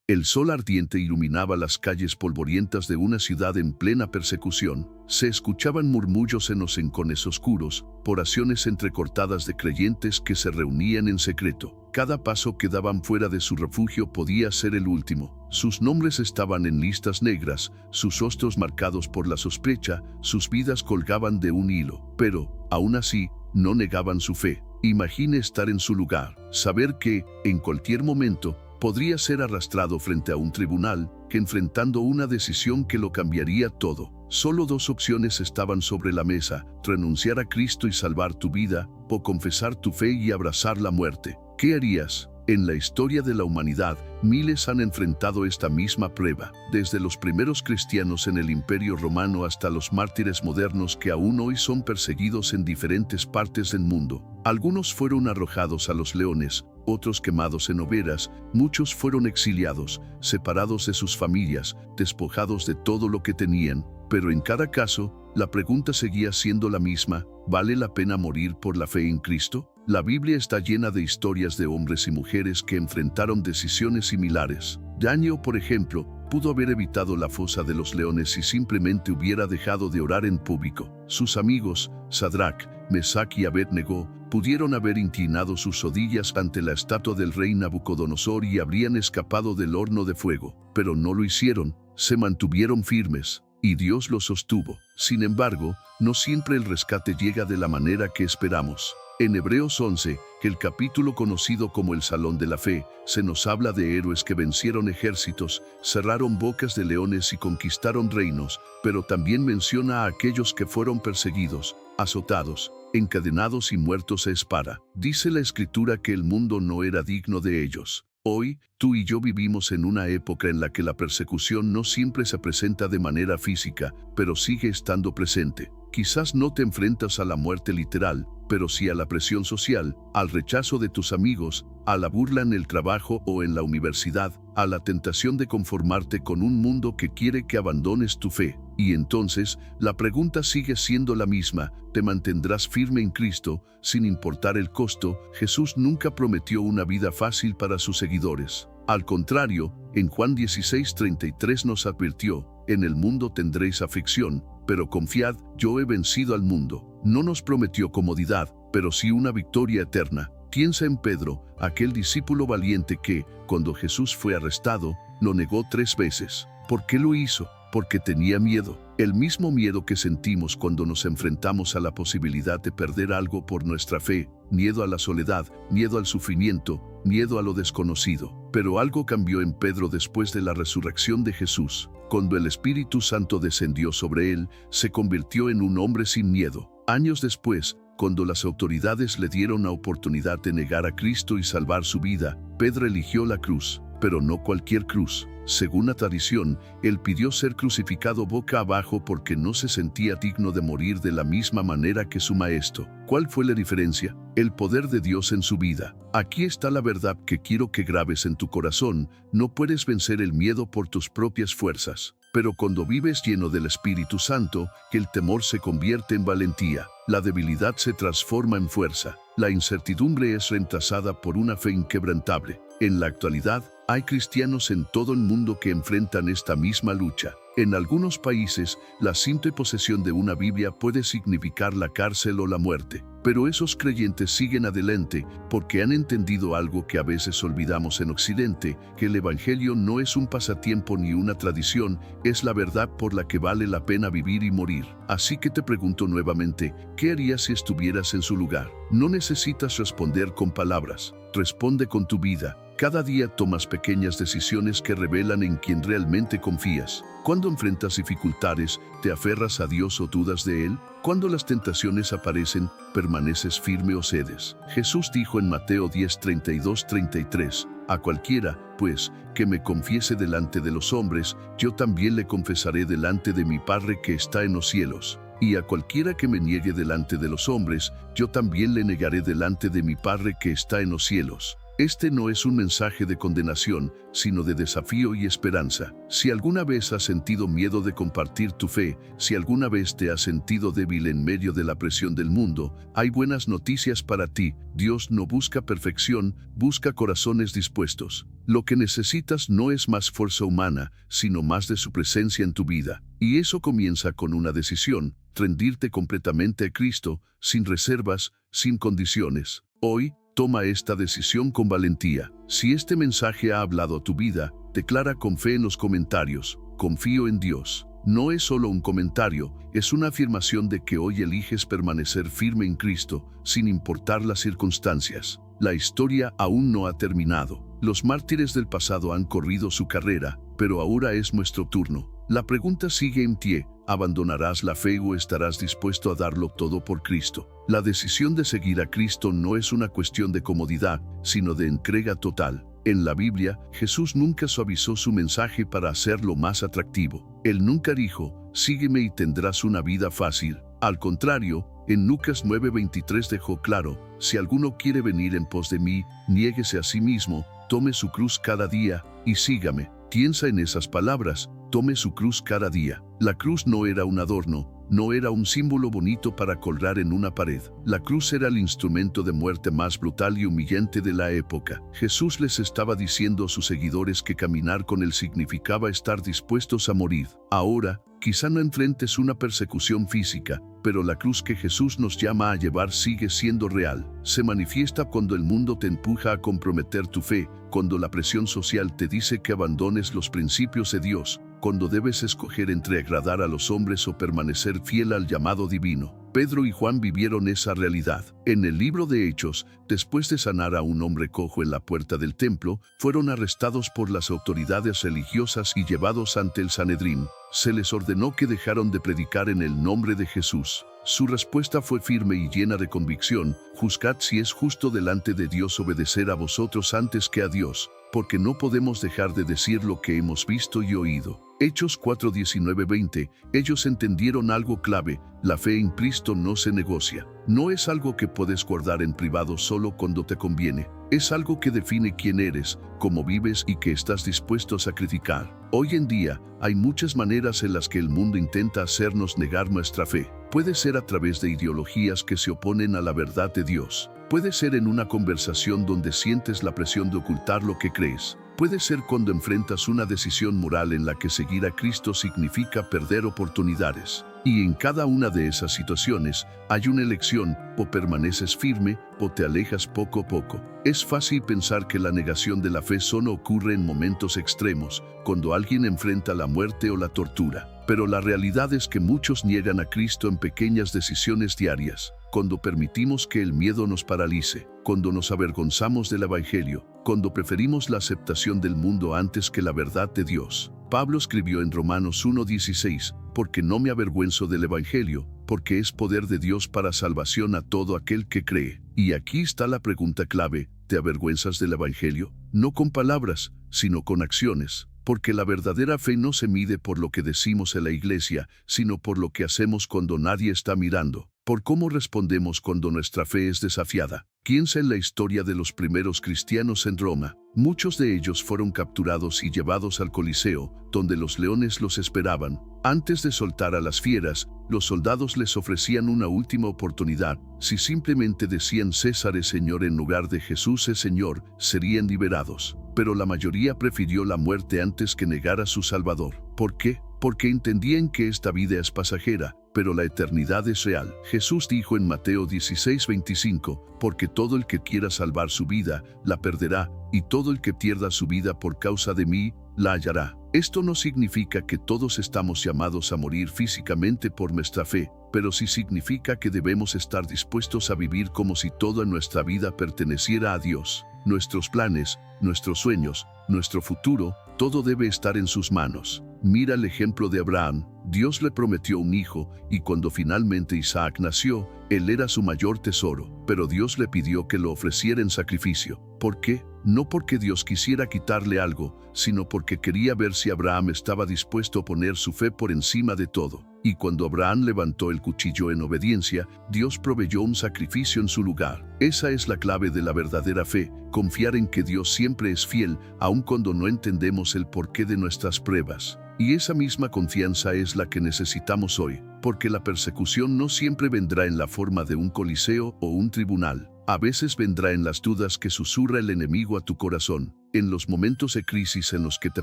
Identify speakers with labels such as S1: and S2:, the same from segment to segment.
S1: El sol ardiente iluminaba las calles polvorientas de una ciudad en plena persecución. Se escuchaban murmullos en los encones oscuros, oraciones entrecortadas de creyentes que se reunían en secreto. Cada paso que daban fuera de su refugio podía ser el último. Sus nombres estaban en listas negras, sus rostros marcados por la sospecha, sus vidas colgaban de un hilo. Pero, aún así, no negaban su fe. Imagine estar en su lugar, saber que, en cualquier momento, podría ser arrastrado frente a un tribunal, que enfrentando una decisión que lo cambiaría todo. Solo dos opciones estaban sobre la mesa: renunciar a Cristo y salvar tu vida, o confesar tu fe y abrazar la muerte. ¿Qué harías? En la historia de la humanidad, miles han enfrentado esta misma prueba, desde los primeros cristianos en el Imperio Romano hasta los mártires modernos que aún hoy son perseguidos en diferentes partes del mundo. Algunos fueron arrojados a los leones, otros quemados en hogueras, muchos fueron exiliados, separados de sus familias, despojados de todo lo que tenían. Pero en cada caso, la pregunta seguía siendo la misma: ¿vale la pena morir por la fe en Cristo? La Biblia está llena de historias de hombres y mujeres que enfrentaron decisiones similares. Daniel, por ejemplo, pudo haber evitado la fosa de los leones si simplemente hubiera dejado de orar en público. Sus amigos, Sadrach, Mesach y Abednego, pudieron haber inclinado sus rodillas ante la estatua del rey Nabucodonosor y habrían escapado del horno de fuego. Pero no lo hicieron, se mantuvieron firmes, y Dios los sostuvo. Sin embargo, no siempre el rescate llega de la manera que esperamos. En Hebreos 11, el capítulo conocido como el Salón de la Fe, se nos habla de héroes que vencieron ejércitos, cerraron bocas de leones y conquistaron reinos, pero también menciona a aquellos que fueron perseguidos, azotados, encadenados y muertos a espada. Dice la Escritura que el mundo no era digno de ellos. Hoy, tú y yo vivimos en una época en la que la persecución no siempre se presenta de manera física, pero sigue estando presente. Quizás no te enfrentas a la muerte literal, pero sí a la presión social, al rechazo de tus amigos, a la burla en el trabajo o en la universidad, a la tentación de conformarte con un mundo que quiere que abandones tu fe. Y entonces, la pregunta sigue siendo la misma: ¿te mantendrás firme en Cristo, sin importar el costo? Jesús nunca prometió una vida fácil para sus seguidores. Al contrario, en Juan 16:33 nos advirtió: en el mundo tendréis aflicción, pero confiad, yo he vencido al mundo. No nos prometió comodidad, pero sí una victoria eterna. Piensa en Pedro, aquel discípulo valiente que, cuando Jesús fue arrestado, lo negó 3 veces. ¿Por qué lo hizo? Porque tenía miedo. El mismo miedo que sentimos cuando nos enfrentamos a la posibilidad de perder algo por nuestra fe: miedo a la soledad, miedo al sufrimiento, miedo a lo desconocido. Pero algo cambió en Pedro después de la resurrección de Jesús. Cuando el Espíritu Santo descendió sobre él, se convirtió en un hombre sin miedo. Años después, cuando las autoridades le dieron la oportunidad de negar a Cristo y salvar su vida, Pedro eligió la cruz, pero no cualquier cruz. Según la tradición, él pidió ser crucificado boca abajo porque no se sentía digno de morir de la misma manera que su maestro. ¿Cuál fue la diferencia? El poder de Dios en su vida. Aquí está la verdad que quiero que grabes en tu corazón: no puedes vencer el miedo por tus propias fuerzas. Pero cuando vives lleno del Espíritu Santo, el temor se convierte en valentía, la debilidad se transforma en fuerza, la incertidumbre es reemplazada por una fe inquebrantable. En la actualidad, hay cristianos en todo el mundo que enfrentan esta misma lucha. En algunos países, la simple posesión de una Biblia puede significar la cárcel o la muerte. Pero esos creyentes siguen adelante porque han entendido algo que a veces olvidamos en Occidente: que el Evangelio no es un pasatiempo ni una tradición, es la verdad por la que vale la pena vivir y morir. Así que te pregunto nuevamente: ¿qué harías si estuvieras en su lugar? No necesitas responder con palabras, responde con tu vida. Cada día tomas pequeñas decisiones que revelan en quién realmente confías. Cuando enfrentas dificultades, ¿te aferras a Dios o dudas de Él? Cuando las tentaciones aparecen, ¿permaneces firme o cedes? Jesús dijo en Mateo 10:32-33, a cualquiera, pues, que me confiese delante de los hombres, yo también le confesaré delante de mi Padre que está en los cielos. Y a cualquiera que me niegue delante de los hombres, yo también le negaré delante de mi Padre que está en los cielos. Este no es un mensaje de condenación, sino de desafío y esperanza. Si alguna vez has sentido miedo de compartir tu fe, si alguna vez te has sentido débil en medio de la presión del mundo, hay buenas noticias para ti. Dios no busca perfección, busca corazones dispuestos. Lo que necesitas no es más fuerza humana, sino más de su presencia en tu vida. Y eso comienza con una decisión: rendirte completamente a Cristo, sin reservas, sin condiciones. Hoy, toma esta decisión con valentía. Si este mensaje ha hablado a tu vida, declara con fe en los comentarios: confío en Dios. No es solo un comentario, es una afirmación de que hoy eliges permanecer firme en Cristo, sin importar las circunstancias. La historia aún no ha terminado. Los mártires del pasado han corrido su carrera, pero ahora es nuestro turno. La pregunta sigue en pie: ¿abandonarás la fe o estarás dispuesto a darlo todo por Cristo? La decisión de seguir a Cristo no es una cuestión de comodidad, sino de entrega total. En la Biblia, Jesús nunca suavizó su mensaje para hacerlo más atractivo. Él nunca dijo: sígueme y tendrás una vida fácil. Al contrario, en Lucas 9:23 dejó claro: si alguno quiere venir en pos de mí, niéguese a sí mismo, tome su cruz cada día y sígame. Piensa en esas palabras: tome su cruz cada día. La cruz no era un adorno, no era un símbolo bonito para colgar en una pared. La cruz era el instrumento de muerte más brutal y humillante de la época. Jesús les estaba diciendo a sus seguidores que caminar con él significaba estar dispuestos a morir. Ahora, quizá no enfrentes una persecución física, pero la cruz que Jesús nos llama a llevar sigue siendo real. Se manifiesta cuando el mundo te empuja a comprometer tu fe, cuando la presión social te dice que abandones los principios de Dios, cuando debes escoger entre agradar a los hombres o permanecer fiel al llamado divino. Pedro y Juan vivieron esa realidad. En el libro de Hechos, después de sanar a un hombre cojo en la puerta del templo, fueron arrestados por las autoridades religiosas y llevados ante el Sanedrín. Se les ordenó que dejaran de predicar en el nombre de Jesús. Su respuesta fue firme y llena de convicción: juzgad si es justo delante de Dios obedecer a vosotros antes que a Dios, porque no podemos dejar de decir lo que hemos visto y oído. Hechos 4:19-20. Ellos entendieron algo clave: la fe en Cristo no se negocia. No es algo que puedes guardar en privado solo cuando te conviene. Es algo que define quién eres, cómo vives y qué estás dispuesto a sacrificar. Hoy en día, hay muchas maneras en las que el mundo intenta hacernos negar nuestra fe. Puede ser a través de ideologías que se oponen a la verdad de Dios. Puede ser en una conversación donde sientes la presión de ocultar lo que crees. Puede ser cuando enfrentas una decisión moral en la que seguir a Cristo significa perder oportunidades. Y en cada una de esas situaciones hay una elección: o permaneces firme o te alejas poco a poco. Es fácil pensar que la negación de la fe solo ocurre en momentos extremos, cuando alguien enfrenta la muerte o la tortura. Pero la realidad es que muchos niegan a Cristo en pequeñas decisiones diarias. Cuando permitimos que el miedo nos paralice, cuando nos avergonzamos del Evangelio, cuando preferimos la aceptación del mundo antes que la verdad de Dios. Pablo escribió en Romanos 1:16: porque no me avergüenzo del Evangelio, porque es poder de Dios para salvación a todo aquel que cree. Y aquí está la pregunta clave: ¿te avergüenzas del Evangelio? No con palabras, sino con acciones. Porque la verdadera fe no se mide por lo que decimos en la iglesia, sino por lo que hacemos cuando nadie está mirando. Por cómo respondemos cuando nuestra fe es desafiada. Piensa en la historia de los primeros cristianos en Roma. Muchos de ellos fueron capturados y llevados al Coliseo, donde los leones los esperaban. Antes de soltar a las fieras, los soldados les ofrecían una última oportunidad. Si simplemente decían César es Señor en lugar de Jesús es Señor, serían liberados. Pero la mayoría prefirió la muerte antes que negar a su Salvador. ¿Por qué? Porque entendían que esta vida es pasajera, pero la eternidad es real. Jesús dijo en Mateo 16:25: porque todo el que quiera salvar su vida, la perderá, y todo el que pierda su vida por causa de mí, la hallará. Esto no significa que todos estamos llamados a morir físicamente por nuestra fe, pero sí significa que debemos estar dispuestos a vivir como si toda nuestra vida perteneciera a Dios. Nuestros planes, nuestros sueños, nuestro futuro, todo debe estar en sus manos. Mira el ejemplo de Abraham. Dios le prometió un hijo, y cuando finalmente Isaac nació, él era su mayor tesoro, pero Dios le pidió que lo ofreciera en sacrificio. ¿Por qué? no porque Dios quisiera quitarle algo, sino porque quería ver si Abraham estaba dispuesto a poner su fe por encima de todo. Y cuando Abraham levantó el cuchillo en obediencia, Dios proveyó un sacrificio en su lugar. Esa es la clave de la verdadera fe, confiar en que Dios siempre es fiel, aun cuando no entendemos el porqué de nuestras pruebas. Y esa misma confianza es la que necesitamos hoy, porque la persecución no siempre vendrá en la forma de un coliseo o un tribunal. A veces vendrá en las dudas que susurra el enemigo a tu corazón, en los momentos de crisis en los que te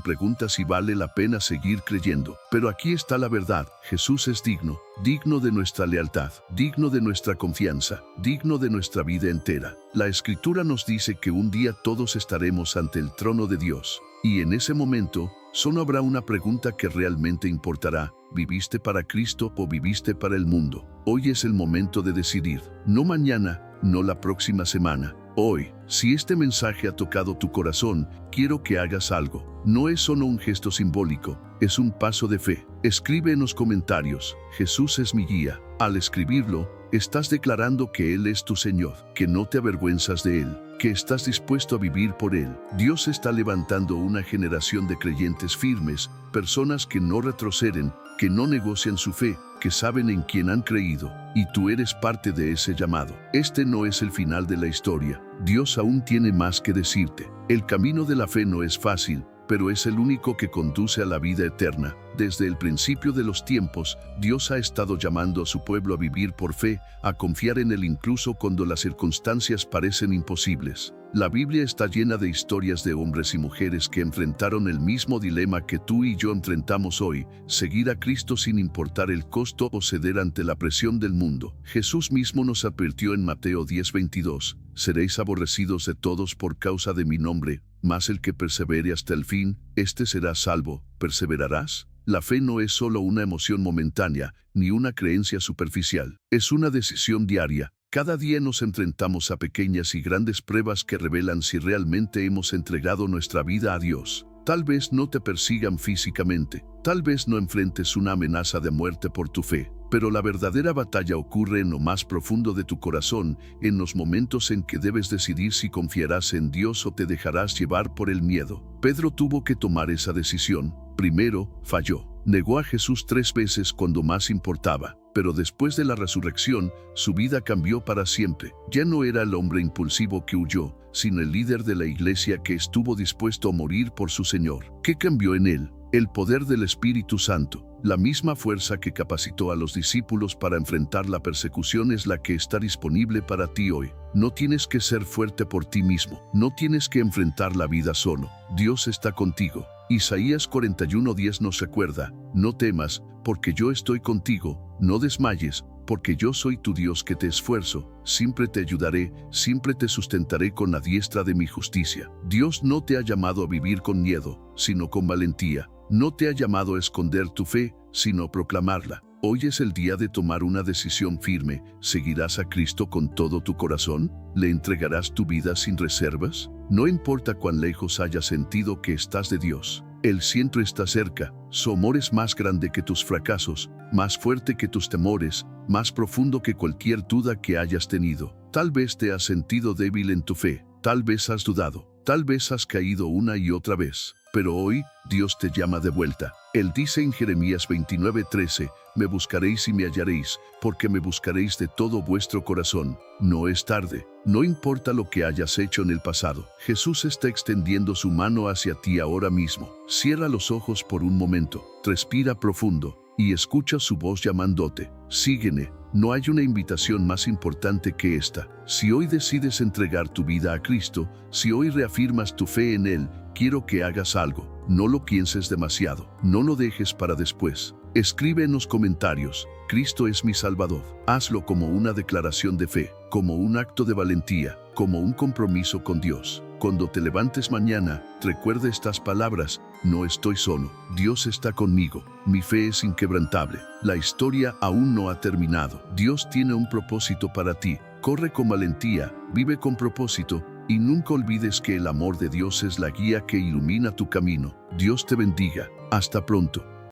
S1: preguntas si vale la pena seguir creyendo. Pero aquí está la verdad: Jesús es digno, digno de nuestra lealtad, digno de nuestra confianza, digno de nuestra vida entera. La Escritura nos dice que un día todos estaremos ante el trono de Dios, y en ese momento solo habrá una pregunta que realmente importará: ¿viviste para Cristo o viviste para el mundo? Hoy es el momento de decidir, no mañana, no la próxima semana. Hoy, si este mensaje ha tocado tu corazón, quiero que hagas algo. No es solo un gesto simbólico, es un paso de fe. Escribe en los comentarios: Jesús es mi guía. Al escribirlo, estás declarando que Él es tu Señor, que no te avergüenzas de Él, que estás dispuesto a vivir por Él. Dios está levantando una generación de creyentes firmes, personas que no retroceden, que no negocian su fe, que saben en quién han creído, y tú eres parte de ese llamado. Este no es el final de la historia. Dios aún tiene más que decirte. El camino de la fe no es fácil, pero es el único que conduce a la vida eterna. Desde el principio de los tiempos, Dios ha estado llamando a su pueblo a vivir por fe, a confiar en Él incluso cuando las circunstancias parecen imposibles. La Biblia está llena de historias de hombres y mujeres que enfrentaron el mismo dilema que tú y yo enfrentamos hoy: seguir a Cristo sin importar el costo o ceder ante la presión del mundo. Jesús mismo nos advirtió en Mateo 10:22: seréis aborrecidos de todos por causa de mi nombre, mas el que persevere hasta el fin, éste será salvo. ¿Perseverarás? La fe no es solo una emoción momentánea, ni una creencia superficial. Es una decisión diaria. Cada día nos enfrentamos a pequeñas y grandes pruebas que revelan si realmente hemos entregado nuestra vida a Dios. Tal vez no te persigan físicamente, tal vez no enfrentes una amenaza de muerte por tu fe, pero la verdadera batalla ocurre en lo más profundo de tu corazón, en los momentos en que debes decidir si confiarás en Dios o te dejarás llevar por el miedo. Pedro tuvo que tomar esa decisión. Primero, falló. Negó a Jesús 3 veces cuando más importaba, pero después de la resurrección, su vida cambió para siempre. Ya no era el hombre impulsivo que huyó, sino el líder de la iglesia que estuvo dispuesto a morir por su Señor. ¿Qué cambió en él? El poder del Espíritu Santo. La misma fuerza que capacitó a los discípulos para enfrentar la persecución es la que está disponible para ti hoy. No tienes que ser fuerte por ti mismo. No tienes que enfrentar la vida solo. Dios está contigo. Isaías 41:10 nos recuerda: no temas, porque yo estoy contigo, no desmayes, porque yo soy tu Dios que te esfuerzo, siempre te ayudaré, siempre te sustentaré con la diestra de mi justicia. Dios no te ha llamado a vivir con miedo, sino con valentía. No te ha llamado a esconder tu fe, sino a proclamarla. Hoy es el día de tomar una decisión firme. ¿Seguirás a Cristo con todo tu corazón? ¿Le entregarás tu vida sin reservas? No importa cuán lejos hayas sentido que estás de Dios, Él siempre está cerca. Su amor es más grande que tus fracasos, más fuerte que tus temores, más profundo que cualquier duda que hayas tenido. Tal vez te has sentido débil en tu fe, tal vez has dudado, tal vez has caído una y otra vez, pero hoy Dios te llama de vuelta. Él dice en Jeremías 29:13: me buscaréis y me hallaréis, porque me buscaréis de todo vuestro corazón. No es tarde. No importa lo que hayas hecho en el pasado. Jesús está extendiendo su mano hacia ti ahora mismo. Cierra los ojos por un momento, respira profundo y escucha su voz llamándote: sígueme. No hay una invitación más importante que esta. Si hoy decides entregar tu vida a Cristo, si hoy reafirmas tu fe en Él, quiero que hagas algo. No lo pienses demasiado. No lo dejes para después. Escribe en los comentarios: Cristo es mi Salvador. Hazlo como una declaración de fe, como un acto de valentía, como un compromiso con Dios. Cuando te levantes mañana, recuerda estas palabras: no estoy solo, Dios está conmigo, mi fe es inquebrantable, la historia aún no ha terminado. Dios tiene un propósito para ti. Corre con valentía, vive con propósito, y nunca olvides que el amor de Dios es la guía que ilumina tu camino. Dios te bendiga. Hasta pronto.